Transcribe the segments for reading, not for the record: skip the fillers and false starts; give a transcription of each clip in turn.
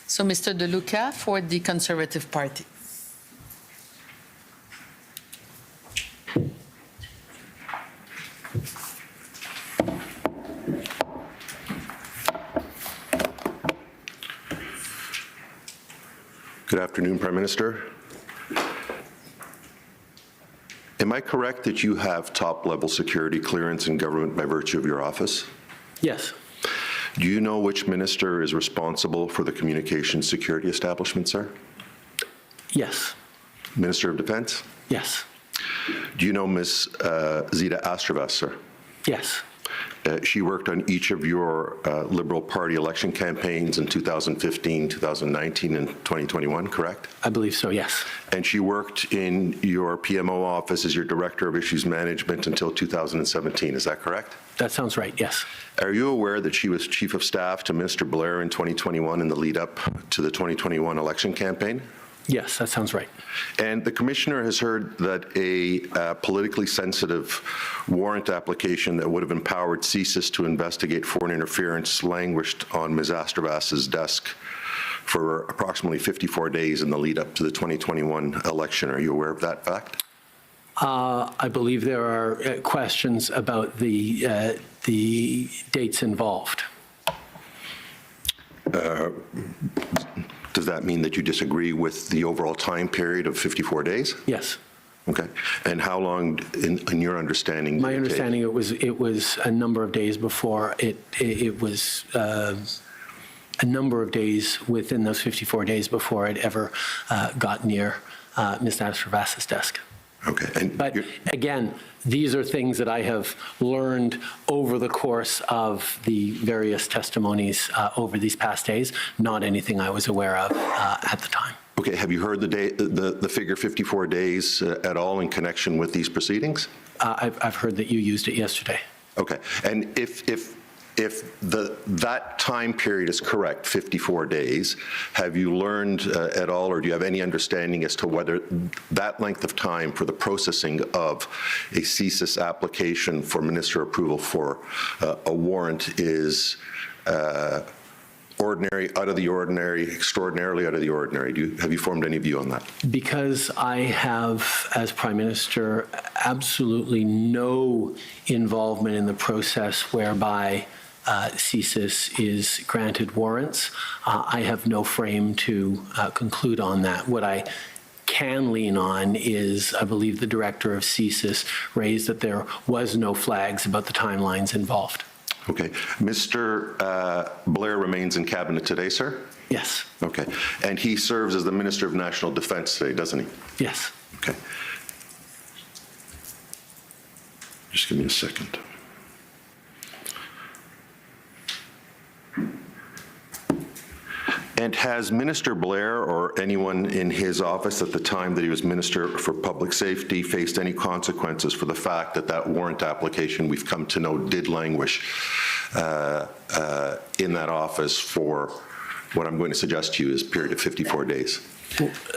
So Mr. De Luca for the Conservative Party. Good afternoon, Prime Minister. Am I correct that you have top-level security clearance in government by virtue of your office? Yes. Do you know which minister is responsible for the communications security establishment, sir? Yes. Minister of Defense? Yes. Do you know Ms. Zita Astravas, sir? Yes. She worked on each of your Liberal Party election campaigns in 2015, 2019, and 2021, correct? I believe so, yes. And she worked in your PMO office as your Director of Issues Management until 2017, is that correct? That sounds right, yes. Are you aware that she was Chief of Staff to Minister Blair in 2021 in the lead-up to the 2021 election campaign? Yes, that sounds right. And the Commissioner has heard that a politically sensitive warrant application that would have empowered CSIS to investigate foreign interference languished on Ms. Astravas's desk for approximately 54 days in the lead-up to the 2021 election. Are you aware of that fact? I believe there are questions about the dates involved. Does that mean that you disagree with the overall time period of 54 days? Yes. Okay. And how long, in your understanding? My understanding, it was a number of days before it was a number of days within those 54 days before it ever got near Ms. Astravas's desk. Okay. But again, these are things that I have learned over the course of the various testimonies over these past days, not anything I was aware of at the time. Okay. Have you heard the figure 54 days at all in connection with these proceedings? I've heard that you used it yesterday. Okay. And if that time period is correct, 54 days, have you learned at all, or do you have any understanding as to whether that length of time for the processing of a CSIS application for minister approval for a warrant is ordinary, out of the ordinary, extraordinarily out of the ordinary? Have you formed any view on that? Because I have, as Prime Minister, absolutely no involvement in the process whereby CSIS is granted warrants. I have no frame to conclude on that. What I can lean on is, I believe the director of CSIS raised that there was no flags about the timelines involved. Okay. Mr. Blair remains in cabinet today, sir? Yes. Okay. And he serves as the Minister of National Defense today, doesn't he? Yes. Okay. Just give me a second. And has Minister Blair or anyone in his office at the time that he was Minister for Public Safety faced any consequences for the fact that that warrant application we've come to know did languish in that office for what I'm going to suggest to you is a period of 54 days?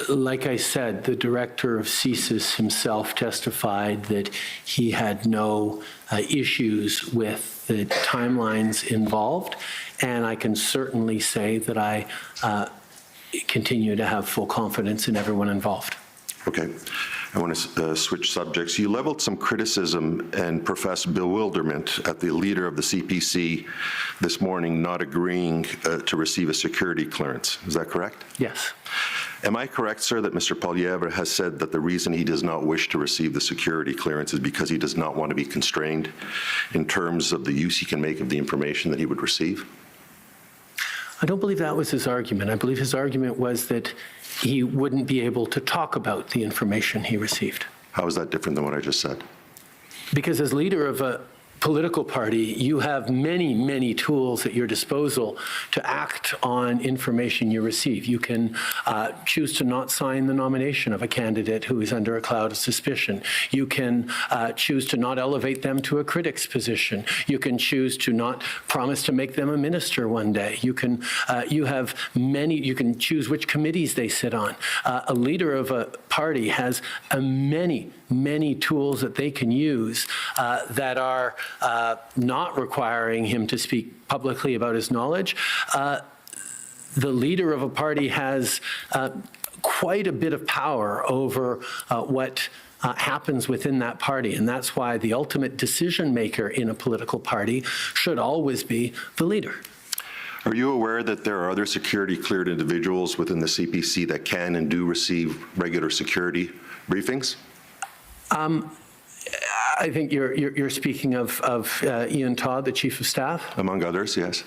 Like I said, the director of CSIS himself testified that he had no issues with the timelines involved, and I can certainly say that I continue to have full confidence in everyone involved. Okay. I want to switch subjects. You leveled some criticism and professed bewilderment at the leader of the CPC this morning not agreeing to receive a security clearance. Is that correct? Yes. Am I correct, sir, that Mr. Poilievre has said that the reason he does not wish to receive the security clearance is because he does not want to be constrained in terms of the use he can make of the information that he would receive? I don't believe that was his argument. I believe his argument was that he wouldn't be able to talk about the information he received. How is that different than what I just said? Because as leader of a political party, you have many, many tools at your disposal to act on information you receive. You can choose to not sign the nomination of a candidate who is under a cloud of suspicion. You can choose to not elevate them to a critic's position. You can choose to not promise to make them a minister one day. You can you can choose which committees they sit on. A leader of a party has many tools that they can use that are not requiring him to speak publicly about his knowledge. the leader of a party has quite a bit of power over what happens within that party. And that's why the ultimate decision maker in a political party should always be the leader. Are you aware that there are other security cleared individuals within the CPC that can and do receive regular security briefings? I think you're speaking of Ian Todd, the Chief of Staff? Among others, yes.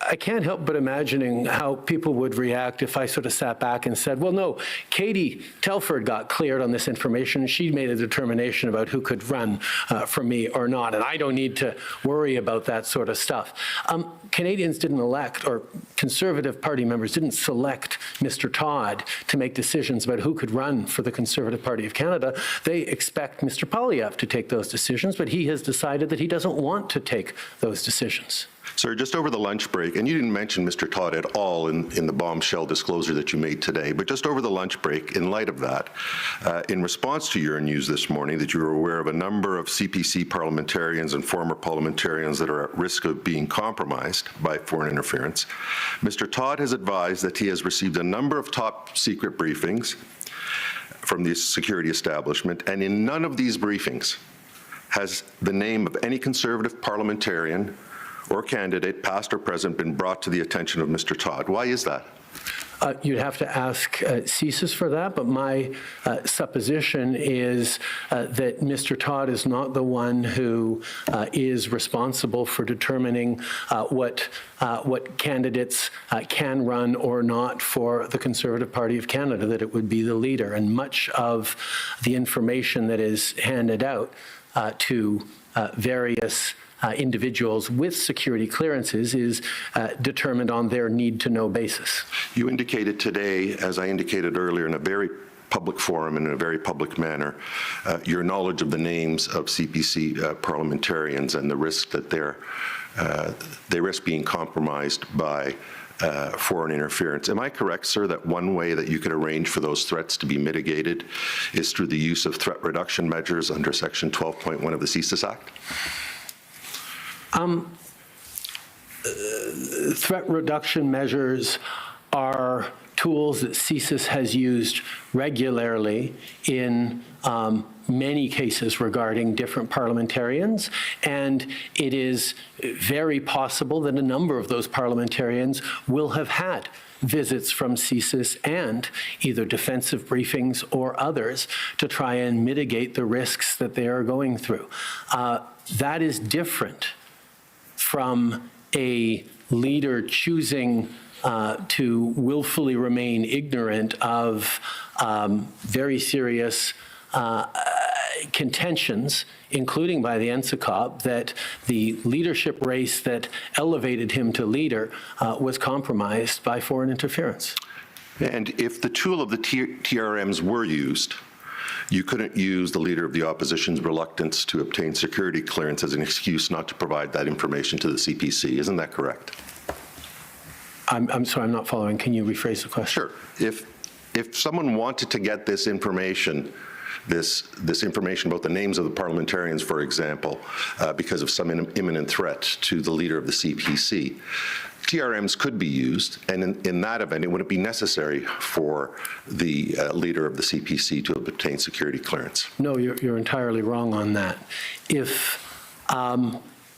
I can't help but imagining how people would react if I sort of sat back and said, well, no, Katie Telford got cleared on this information. She made a determination about who could run for me or not, and I don't need to worry about that sort of stuff. Canadians didn't elect, or Conservative Party members didn't select Mr. Todd to make decisions about who could run for the Conservative Party of Canada. They expect Mr. Poilievre to take those decisions, but he has decided that he doesn't want to take those decisions. Sir, just over the lunch break, and you didn't mention Mr. Todd at all in the bombshell disclosure that you made today, but just over the lunch break, in light of that, in response to your news this morning that you were aware of a number of CPC parliamentarians and former parliamentarians that are at risk of being compromised by foreign interference, Mr. Todd has advised that he has received a number of top secret briefings from the security establishment, and in none of these briefings has the name of any Conservative parliamentarian or candidate, past or present, been brought to the attention of Mr. Todd. Why is that? You'd have to ask CSIS for that, but my supposition is that Mr. Todd is not the one who is responsible for determining what candidates can run or not for the Conservative Party of Canada, that it would be the leader. And much of the information that is handed out to various individuals with security clearances is determined on their need-to-know basis. You indicated today, as I indicated earlier, in a very public forum and in a very public manner, your knowledge of the names of CPC parliamentarians and the risk that they risk being compromised by foreign interference. Am I correct, sir, that one way that you could arrange for those threats to be mitigated is through the use of threat reduction measures under Section 12.1 of the CSIS Act? Threat reduction measures are tools that CSIS has used regularly in many cases regarding different parliamentarians, and it is very possible that a number of those parliamentarians will have had visits from CSIS and either defensive briefings or others to try and mitigate the risks that they are going through. That is different from a leader choosing to willfully remain ignorant of very serious contentions, including by the NSICOP, that the leadership race that elevated him to leader was compromised by foreign interference. And if the tool of the TRMs were used, you couldn't use the Leader of the Opposition's reluctance to obtain security clearance as an excuse not to provide that information to the CPC. Isn't that correct? I'm sorry, I'm not following. Can you rephrase the question? Sure. If someone wanted to get this information, this information about the names of the parliamentarians, for example, because of some imminent threat to the leader of the CPC, TRMs could be used, and in that event, it wouldn't be necessary for the leader of the CPC to obtain security clearance. No, you're entirely wrong on that.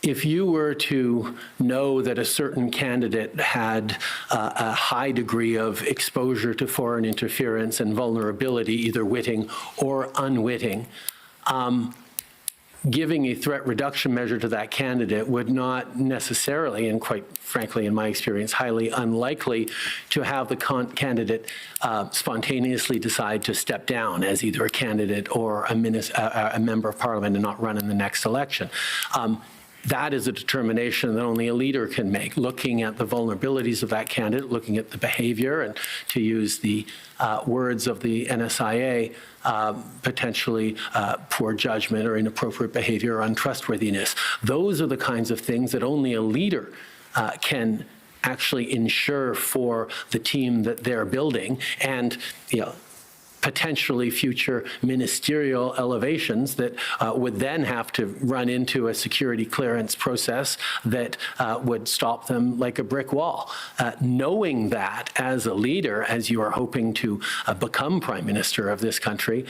If you were to know that a certain candidate had a high degree of exposure to foreign interference and vulnerability, either witting or unwitting, giving a threat reduction measure to that candidate would not necessarily, and quite frankly, in my experience, highly unlikely to have the candidate spontaneously decide to step down as either a candidate or a member of parliament and not run in the next election. That is a determination that only a leader can make, looking at the vulnerabilities of that candidate, looking at the behavior, and to use the words of the NSIA, potentially poor judgment or inappropriate behavior or untrustworthiness. Those are the kinds of things that only a leader can actually ensure for the team that they're building. And, potentially future ministerial elevations that would then have to run into a security clearance process that would stop them like a brick wall. Knowing that as a leader, as you are hoping to become Prime Minister of this country,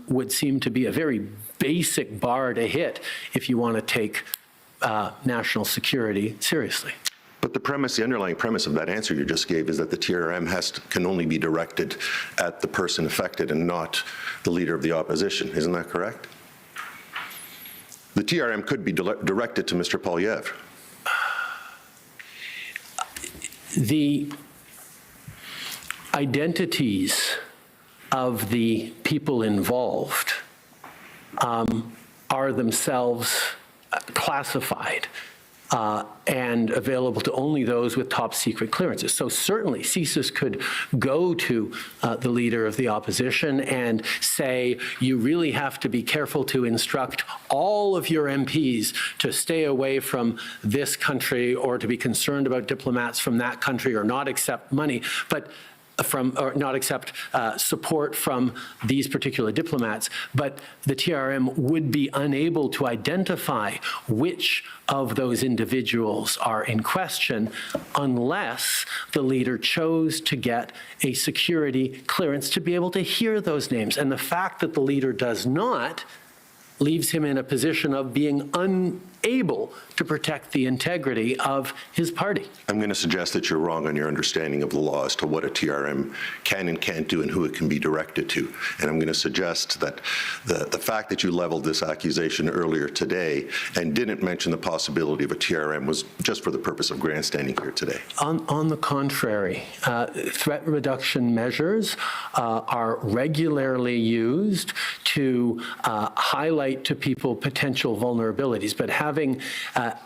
would seem to be a very basic bar to hit if you want to take national security seriously. But the underlying premise of that answer you just gave is that the TRM can only be directed at the person affected and not the leader of the opposition. Isn't that correct? The TRM could be directed to Mr. Poilievre. The identities of the people involved are themselves classified and available to only those with top secret clearances. So certainly CSIS could go to the leader of the opposition and say, you really have to be careful to instruct all of your MPs to stay away from this country or to be concerned about diplomats from that country or not accept money, or not accept support from these particular diplomats, but the TRM would be unable to identify which of those individuals are in question unless the leader chose to get a security clearance to be able to hear those names. And the fact that the leader does not leaves him in a position of being unable to protect the integrity of his party. I'm going to suggest that you're wrong on your understanding of the law as to what a TRM can and can't do and who it can be directed to. And I'm going to suggest that the fact that you leveled this accusation earlier today and didn't mention the possibility of a TRM was just for the purpose of grandstanding here today. On the contrary, threat reduction measures are regularly used to highlight to people potential vulnerabilities. But having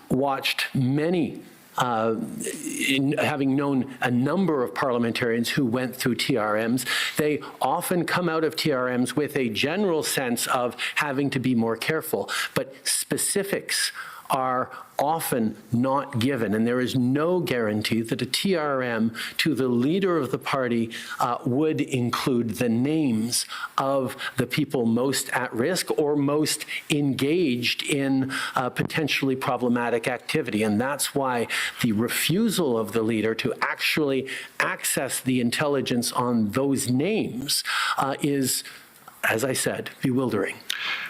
watched many, having known a number of parliamentarians who went through TRMs, they often come out of TRMs with a general sense of having to be more careful. But specifics are often not given, and there is no guarantee that a TRM to the leader of the party would include the names of the people most at risk or most engaged in potentially problematic activity. And that's why the refusal of the leader to actually access the intelligence on those names is, as I said, bewildering.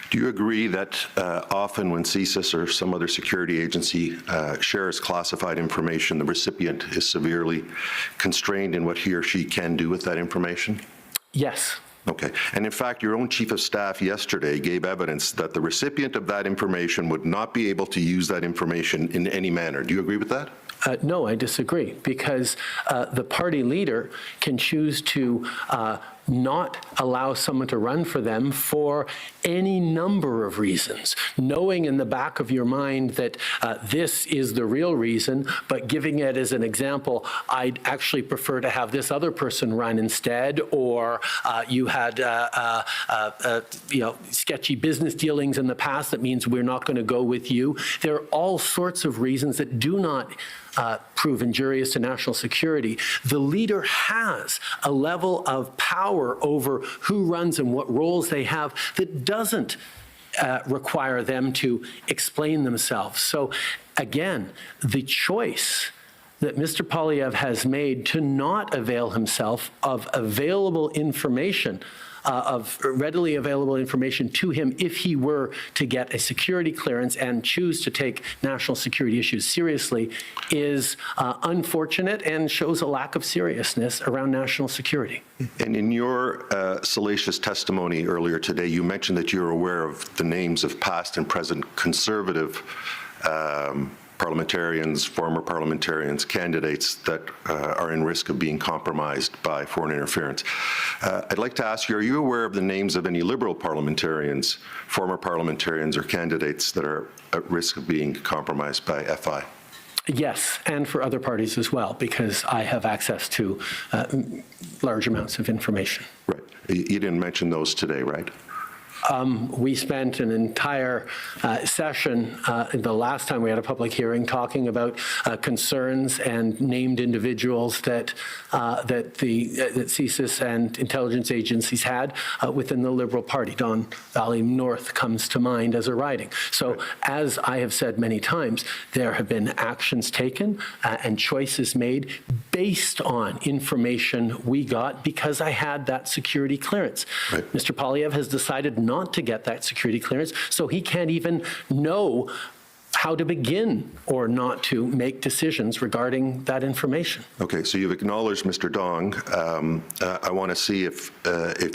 Do you agree that often when CSIS or some other security agency shares classified information, the recipient is severely constrained in what he or she can do with that information? Yes. Okay. And in fact, your own chief of staff yesterday gave evidence that the recipient of that information would not be able to use that information in any manner. Do you agree with that? No, I disagree, because the party leader can choose to not allow someone to run for them for any number of reasons, knowing in the back of your mind that this is the real reason, but giving it as an example, I'd actually prefer to have this other person run instead, or you had sketchy business dealings in the past, that means we're not going to go with you. There are all sorts of reasons that do not prove injurious to national security. The leader has a level of power over who runs and what roles they have that doesn't require them to explain themselves. So again, the choice that Mr. Poilievre has made to not avail himself of available information, of readily available information to him if he were to get a security clearance and choose to take national security issues seriously, is unfortunate and shows a lack of seriousness around national security. And in your salacious testimony earlier today, you mentioned that you're aware of the names of past and present Conservative parliamentarians, former parliamentarians, candidates that are in risk of being compromised by foreign interference. I'd like to ask you, are you aware of the names of any Liberal parliamentarians, former parliamentarians or candidates that are at risk of being compromised by FI? Yes, and for other parties as well, because I have access to large amounts of information. Right. You didn't mention those today, right? We spent an entire session the last time we had a public hearing talking about concerns and named individuals that CSIS and intelligence agencies had within the Liberal Party. Don Valley North comes to mind as a riding. So as I have said many times, there have been actions taken and choices made based on information we got because I had that security clearance. Right. Mr. Polyev has decided not to get that security clearance, so he can't even know how to begin or not to make decisions regarding that information. Okay, so you've acknowledged Mr. Dong. I want to see if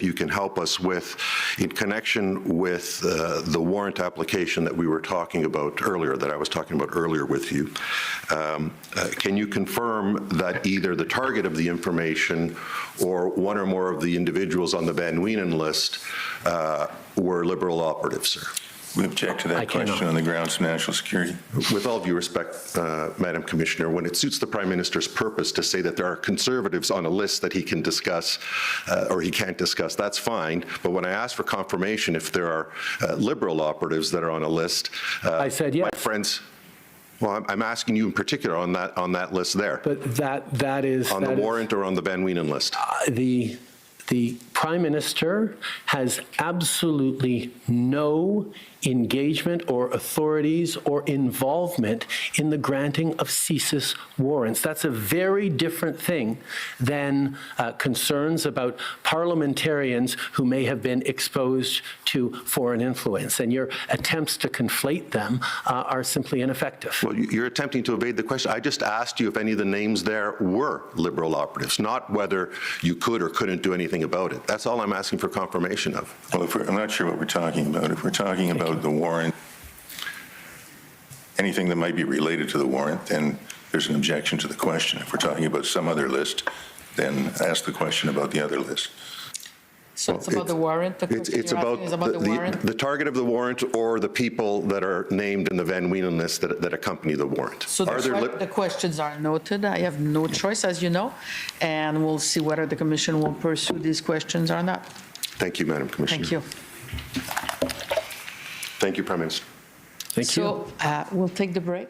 you can help us with, in connection with the warrant application that we were talking about earlier, that I was talking about earlier with you. Can you confirm that either the target of the information or one or more of the individuals on the Van Wienen list were Liberal operatives, sir? We object to that question on the grounds of national security. With all due respect, Madam Commissioner, when it suits the Prime Minister's purpose to say that there are Conservatives on a list that he can discuss or he can't discuss, that's fine. But when I ask for confirmation if there are Liberal operatives that are on a list, I said yes. My friends, well, I'm asking you in particular on that list there. But that is on the warrant or on the Van Wienen list? The Prime Minister has absolutely no engagement or authorities or involvement in the granting of CSIS warrants. That's a very different thing than concerns about parliamentarians who may have been exposed to foreign influence. And your attempts to conflate them are simply ineffective. Well, you're attempting to evade the question. I just asked you if any of the names there were Liberal operatives, not whether you could or couldn't do anything about it. That's all I'm asking for confirmation of. Well, I'm not sure what we're talking about. If we're talking about the warrant, anything that might be related to the warrant, then there's an objection to the question. If we're talking about some other list, then ask the question about the other list. So it's about the warrant? The question It's you're about asking is about the warrant? the target of the warrant or the people that are named in the Van Wienen list that accompany the warrant. So the questions are noted. I have no choice, as you know, and we'll see whether the Commission will pursue these questions or not. Thank you, Madam Commissioner. Thank you. Thank you, Prime Minister. Thank you. So we'll take the break.